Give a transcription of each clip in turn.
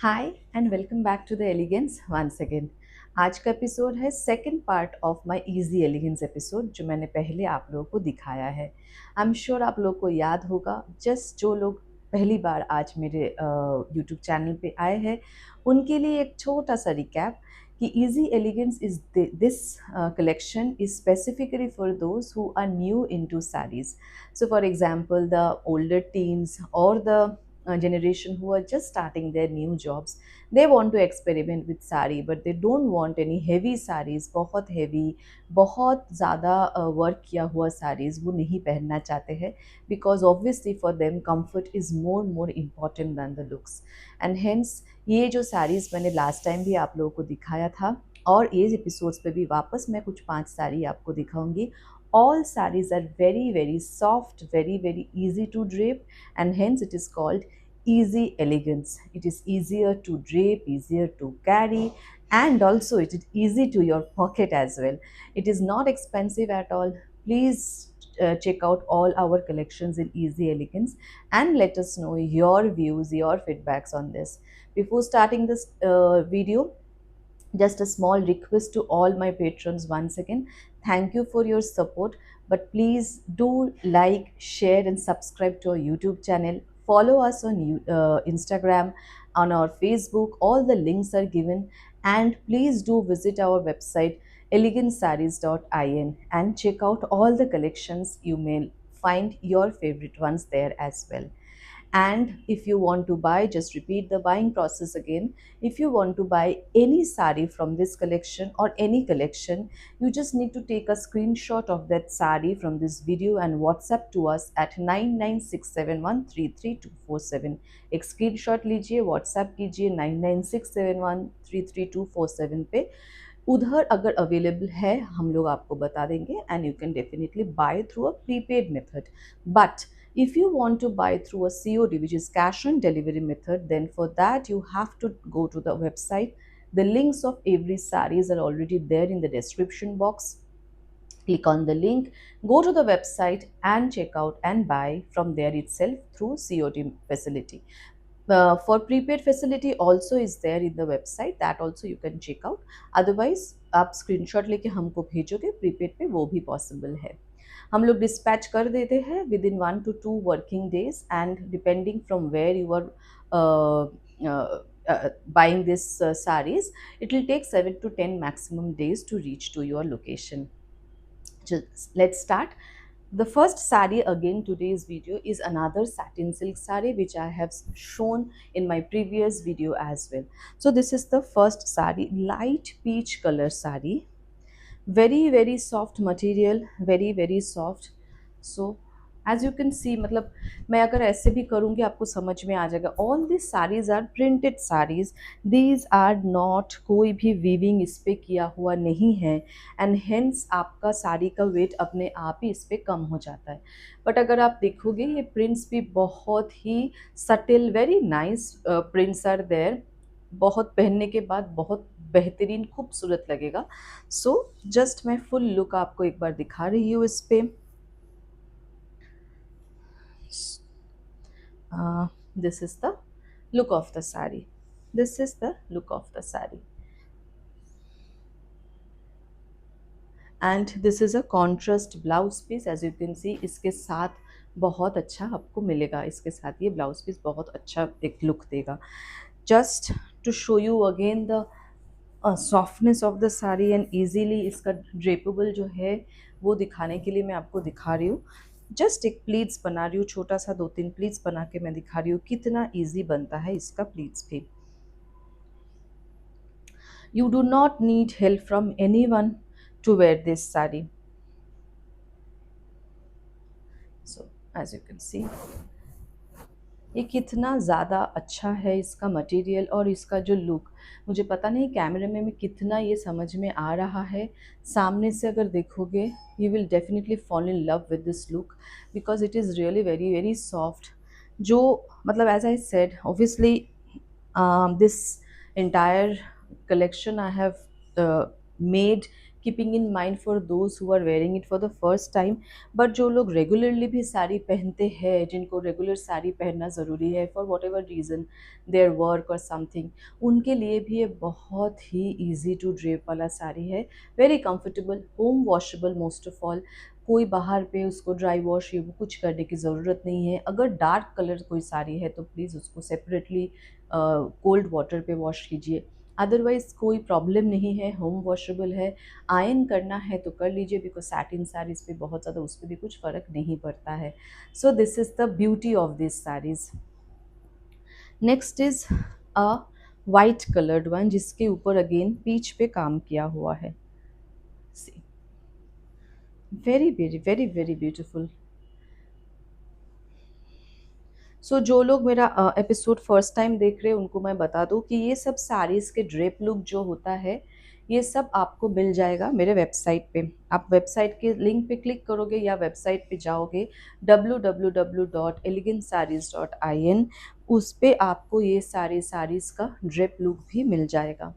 Hi and welcome back to the elegance once again. आज का episode है second part of my easy elegance episode जो मैंने पहले आप लोगों को दिखाया है। आई एम श्योर आप लोगों को याद होगा। जस्ट जो लोग पहली बार आज मेरे यूट्यूब चैनल पे आए हैं उनके लिए एक छोटा सा रिकैप कि easy elegance is this collection is specifically for those who are new into sarees. So for example, the older teens or the generation who are just starting their new jobs, they want to experiment with sari but they don't want any heavy sarees, बहुत heavy, बहुत ज़्यादा work किया हुआ sarees वो नहीं पहनना चाहते हैं because obviously for them comfort is more important than the looks. And hence ये जो sarees मैंने लास्ट टाइम भी आप लोगों को दिखाया था और ये एपिसोड्स पे भी वापस मैं कुछ 5 साड़ी आपको दिखाऊंगी. All sarees are very soft, very easy to drape, and hence it is called easy elegance. It is easier to drape, easier to carry, and also it is easy to your pocket as well. It is not expensive at all. Please check out all our collections in easy elegance and let us know your views, your feedbacks on this. Before starting this video, just a small request to all my patrons once again. Thank you for your support, but please do like, share, and subscribe to our YouTube channel. Follow us on Instagram, on our Facebook. All the links are given. And please do visit our website elegantsarees.in and check out all the collections. You may find your favorite ones there as well. And if you want to buy, just repeat the buying process again. If you want to buy any sari from this collection or any collection, you just need to take a screenshot of that sari from this video and WhatsApp to us at 9967133247. एक screenshot लीजिए, WhatsApp कीजिए 9967133247 पे. उधर अगर available है हम लोग आपको बता देंगे and you can definitely buy through a prepaid method. But if you want to buy through a COD, which is cash on delivery method, then for that you have to go to the website. The links of every sarees are already there in the description box. Click on the link, go to the website and check out and buy from there itself through COD facility. For prepaid facility also is there in the website, that also you can check out. Otherwise आप screenshot लेके हमको भेजोगे prepaid पे, वो भी possible है. हम लोग डिस्पैच कर देते हैं within 1 to 2 working days, and depending from where you are buying this sarees, it will take 7 to 10 maximum days to reach to your location. Just let's start. The first sari again today's video is another satin silk sari which I have shown in my previous video as well. So this is the first sari, light peach color sari. Very soft material, very soft. So as you can see, मतलब मैं अगर ऐसे भी करूँगी आपको समझ में आ जाएगा. All these sarees are printed sarees. These are not, कोई भी weaving इस पे किया हुआ नहीं है, and hence आपका साड़ी का वेट अपने आप ही इस पे कम हो जाता है. बट अगर आप देखोगे ये प्रिंट्स भी बहुत ही subtle, very nice prints are there. बहुत पहनने के बाद बहुत बेहतरीन खूबसूरत लगेगा. सो जस्ट मैं फुल लुक आपको एक बार दिखा रही हूँ इस पे. This is the look of the sari. This is the look of the sari. And this is a contrast blouse piece. As you can see इसके साथ बहुत अच्छा आपको मिलेगा. इसके साथ ये ब्लाउज पीस बहुत अच्छा एक लुक देगा. Just to show you again the softness of the sari and easily इसका ड्रेपेबल जो है वो दिखाने के लिए मैं आपको दिखा रही हूँ. जस्ट एक प्लीट्स बना रही हूँ, छोटा सा 2-3 प्लीट्स बना के मैं दिखा रही हूँ कितना ईजी बनता है इसका प्लीट्स भी. You do not need help from anyone to wear this sari. So as you can see ये कितना ज़्यादा अच्छा है इसका मटेरियल और इसका जो लुक. मुझे पता नहीं कैमरे में कितना ये समझ में आ रहा है. सामने से अगर देखोगे you will definitely fall in love with this look because it is really very soft. जो मतलब as I said obviously this entire collection I have made keeping in mind for those who are wearing it for the first time. But जो लोग regularly भी साड़ी पहनते हैं, जिनको regular sari पहनना ज़रूरी है for what ever reason, their work और समथिंग, उनके लिए भी ये बहुत ही ईजी टू ड्रेप वाला साड़ी है। Very comfortable, home washable most of all. कोई बाहर पे उसको ड्राई वॉश ये वो कुछ करने की ज़रूरत नहीं है। अगर डार्क कलर कोई साड़ी है तो प्लीज़ उसको सेपरेटली कोल्ड वाटर पे वॉश कीजिए। अदरवाइज़ कोई प्रॉब्लम नहीं है, होम वॉशेबल है। आयरन करना है तो कर लीजिए, बिकॉज सैटिन साड़ीज़ पे बहुत ज़्यादा उस पर भी कुछ फ़र्क नहीं पड़ता है। So this is the beauty of this saris. Next is a white coloured one, जिसके ऊपर अगेन पीच पे काम किया हुआ है। See, very very very very beautiful. So जो लोग मेरा एपिसोड फर्स्ट टाइम देख रहे हैं उनको मैं बता दूं कि ये सब साड़ीज़ के ड्रेप लुक जो होता है, ये सब आपको मिल जाएगा मेरे वेबसाइट पे। आप वेबसाइट के लिंक पे क्लिक करोगे या वेबसाइट पे जाओगे www.elegantsarees.in, उस पे आपको ये सारे साड़ीज़ का ड्रेप लुक भी मिल जाएगा।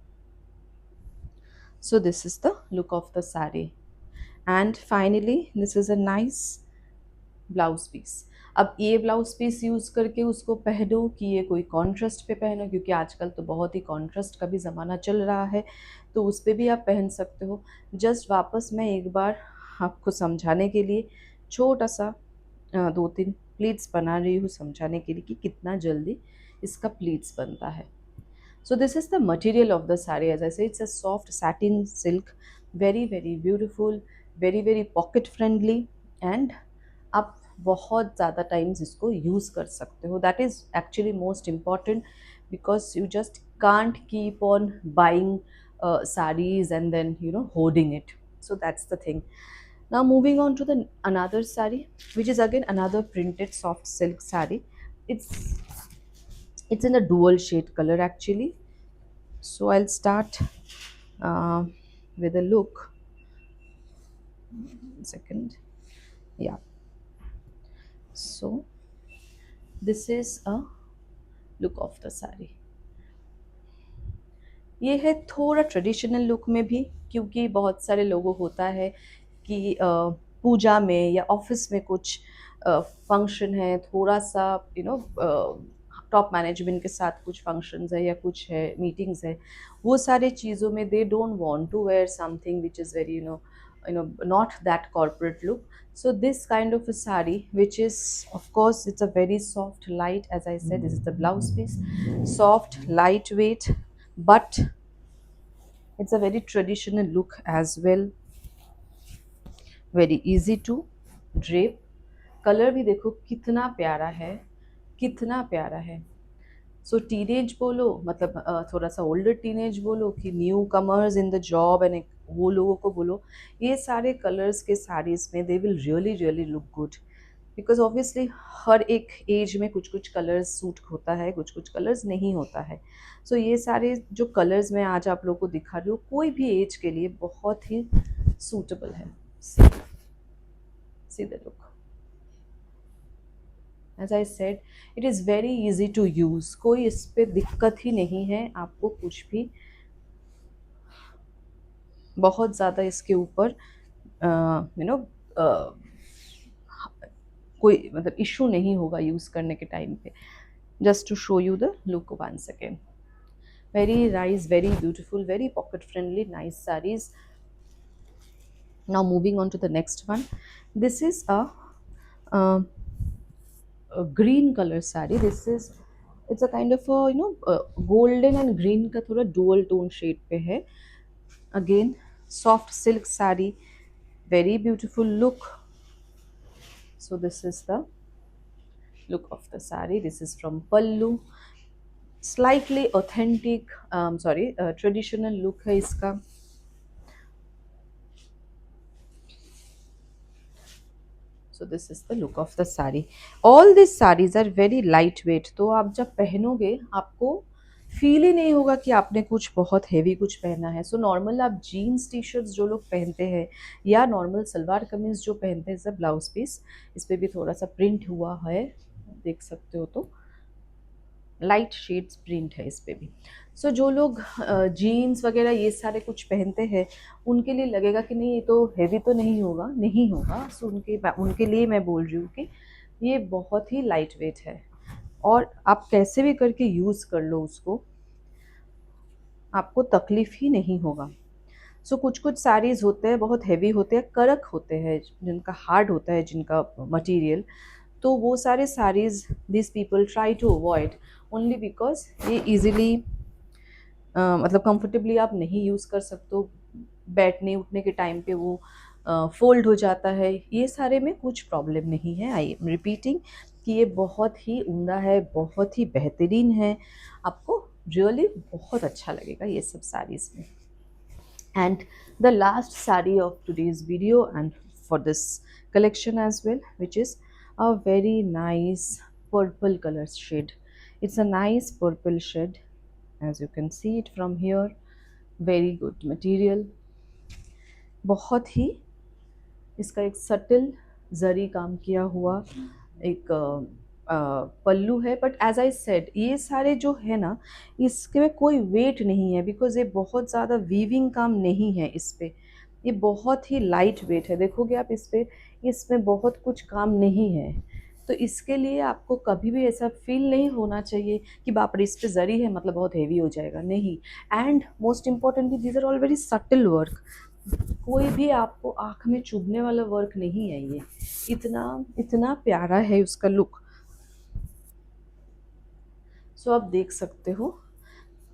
So this is the look of the sari and finally this is a nice blouse piece. अब ये ब्लाउज पीस यूज़ करके उसको पहनो कि ये कोई कॉन्ट्रास्ट पे पहनो, क्योंकि आजकल तो बहुत ही कॉन्ट्रास्ट का भी ज़माना चल रहा है, तो उस पे भी आप पहन सकते हो। जस्ट वापस मैं एक बार आपको समझाने के लिए छोटा सा 2-3 प्लीट्स बना रही हूँ, समझाने के लिए कि कितना जल्दी इसका प्लीट्स बनता है। So this is the material of the saree. As I say, it's a soft satin silk, very very beautiful, very very pocket friendly, and आप बहुत ज़्यादा टाइम्स इसको यूज़ कर सकते हो। That is actually most important, because you just can't keep on buying sarees and then hoarding it. So that's the thing. Now moving on to the another saree, which is again another printed soft silk saree. It's in a dual shade color actually. So I'll start uh, with a look. Second, yeah. So this is a look of the saree. ये है थोड़ा traditional look में भी, क्योंकि बहुत सारे लोगों होता है कि पूजा में या ऑफिस में कुछ फंक्शन है, थोड़ा सा टॉप मैनेजमेंट के साथ कुछ फंक्शंस है या कुछ है, मीटिंग्स है, वो सारे चीज़ों में they don't want to wear something which is very not that corporate look. So this kind of a sari, which is of course it's a very soft light, as I said, this is the blouse piece, soft lightweight, but it's a very traditional look as well, very easy to drape. Colour भी देखो कितना प्यारा है, कितना प्यारा है। सो teenage बोलो, मतलब थोड़ा सा ओल्डर टीनेज बोलो, कि new commerce in the job and वो लोगों को बोलो, ये सारे कलर्स के साड़ीज़ में they will really really look good. Because obviously हर एक एज में कुछ कुछ कलर्स सूट होता है, कुछ कुछ कलर्स नहीं होता है। सो ये सारे जो कलर्स मैं आज आप लोगों को दिखा रही हूँ, कोई भी एज के लिए बहुत ही सूटेबल है। See the look. As I said, it is very easy to use, कोई इस पर दिक्कत ही नहीं है आपको कुछ भी, बहुत ज़्यादा इसके ऊपर कोई मतलब इशू नहीं होगा यूज़ करने के टाइम पे। Just to show you the look once again, very nice, very beautiful, very pocket friendly, nice sarees. Now moving on to the next one. This is uh, a green color saree. This is, it's a kind of a golden and green का थोड़ा dual tone shade पे है। Again soft silk saree, very beautiful look. So this is the look of the saree. This is from pallu, slightly authentic, traditional look है इसका। So this is the look of the saree. All these sarees are very lightweight, तो आप जब पहनोगे आपको feel ही नहीं होगा कि आपने कुछ बहुत हेवी कुछ पहना है। सो नॉर्मल आप जीन्स टी शर्ट्स जो लोग पहनते हैं या नॉर्मल सलवार कमीज जो पहनते हैं, सब ब्लाउज पीस, इस पर भी थोड़ा सा प्रिंट हुआ है, देख सकते हो। तो लाइट शेड्स प्रिंट है इस पे भी। सो जो लोग जीन्स वगैरह ये सारे कुछ पहनते हैं, उनके लिए लगेगा कि नहीं ये तो हैवी तो नहीं होगा, नहीं होगा। सो उनके लिए मैं बोल रही हूँ कि ये बहुत ही लाइट वेट है, और आप कैसे भी करके यूज़ कर लो उसको, आपको तकलीफ ही नहीं होगा। सो कुछ कुछ साड़ीज़ होते हैं बहुत हैवी होते हैं, कड़क होते हैं, जिनका हार्ड होता है जिनका मटेरियल, तो वो सारे saris this people try to avoid only because ये इजीली मतलब कंफर्टेबली आप नहीं यूज़ कर सकते हो, बैठने उठने के टाइम पे वो फोल्ड हो जाता है। ये सारे में कुछ प्रॉब्लम नहीं है। आई एम रिपीटिंग कि ये बहुत ही उम्दा है, बहुत ही बेहतरीन है, आपको रियली बहुत अच्छा लगेगा ये सब साड़ीज़ में। And the last saree of today's video and for this collection as well, which is a very nice purple color shade. It's a nice purple shade, as you can see it from here. Very good material, बहुत ही इसका एक subtle जरी काम किया हुआ एक पल्लू है। But as I said ये सारे जो है ना, इसके में कोई वेट नहीं है, बिकॉज ये बहुत ज़्यादा वीविंग काम नहीं है इस पे, ये बहुत ही लाइट वेट है। देखोगे आप इस पे, इसमें बहुत कुछ काम नहीं है, तो इसके लिए आपको कभी भी ऐसा फील नहीं होना चाहिए कि बाप रे इस पे जरी है मतलब बहुत हेवी हो जाएगा, नहीं। And most importantly these are all very subtle work, कोई भी आपको आँख में चुभने वाला वर्क नहीं है ये, इतना इतना प्यारा है उसका लुक। सो आप देख सकते हो,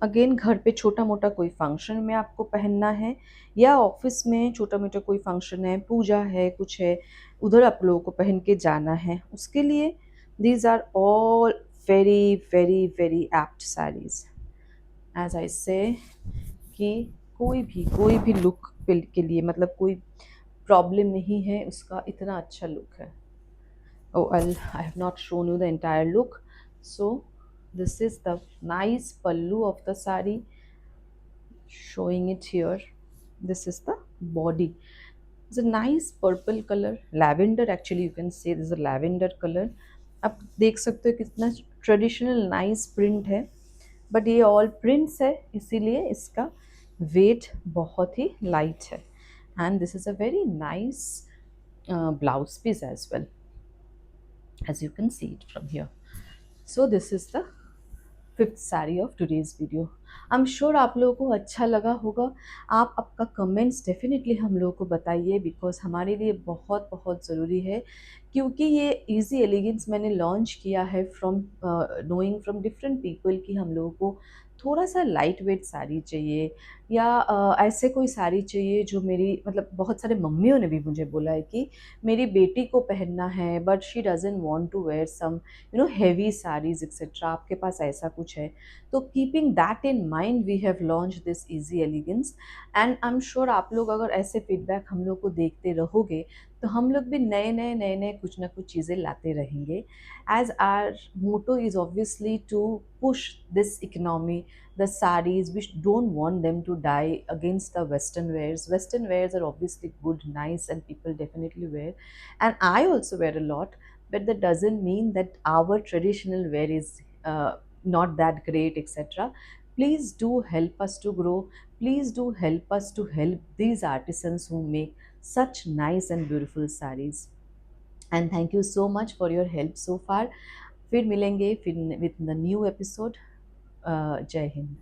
अगेन घर पे छोटा मोटा कोई फंक्शन में आपको पहनना है, या ऑफिस में छोटा मोटा कोई फंक्शन है, पूजा है, कुछ है, उधर आप लोगों को पहन के जाना है, उसके लिए these are all very very very apt saris. As I say कि कोई भी लुक के लिए मतलब कोई प्रॉब्लम नहीं है, उसका इतना अच्छा लुक है। Oh, I have not shown you the entire look. So this is the nice pallu of the sari, showing it here. This is the body. It's a nice purple color, lavender actually, you can say this is a lavender color. आप देख सकते हो कितना traditional nice print है, but ये all prints है इसीलिए इसका वेट बहुत ही लाइट है। And this is a very nice blouse piece as well, as you can see it from here. So this is the fifth sari of today's video. I am sure आप लोगों को अच्छा लगा होगा। आप आपका कमेंट्स डेफिनेटली हम लोगों को बताइए, बिकॉज हमारे लिए बहुत बहुत ज़रूरी है, क्योंकि ये इजी एलिगेंस मैंने लॉन्च किया है from knowing from different people कि हम लोगों को थोड़ा सा लाइट वेट साड़ी चाहिए, या ऐसे कोई साड़ी चाहिए जो मेरी मतलब बहुत सारे मम्मियों ने भी मुझे बोला है कि मेरी बेटी को पहनना है, but she doesn't want to wear some heavy saris etcetera, आपके पास ऐसा कुछ है तो keeping that in mind we have launch this easy elegance. And I am sure आप लोग अगर ऐसे फीडबैक हम लोग को देखते रहोगे तो हम लोग भी नए नए कुछ ना कुछ चीज़ें लाते रहेंगे। As our motto is obviously to push this economy, the sarees, we don't want them to die against the western wears. Western wears are obviously good, nice, and people definitely wear, and I also wear a lot, but that doesn't mean that our traditional wear is not that great, etc. Please do help us to grow, please do help us to help these artisans who make such nice and beautiful sarees, and thank you so much for your help so far. फिर मिलेंगे फिर with the new episode. जय हिंद।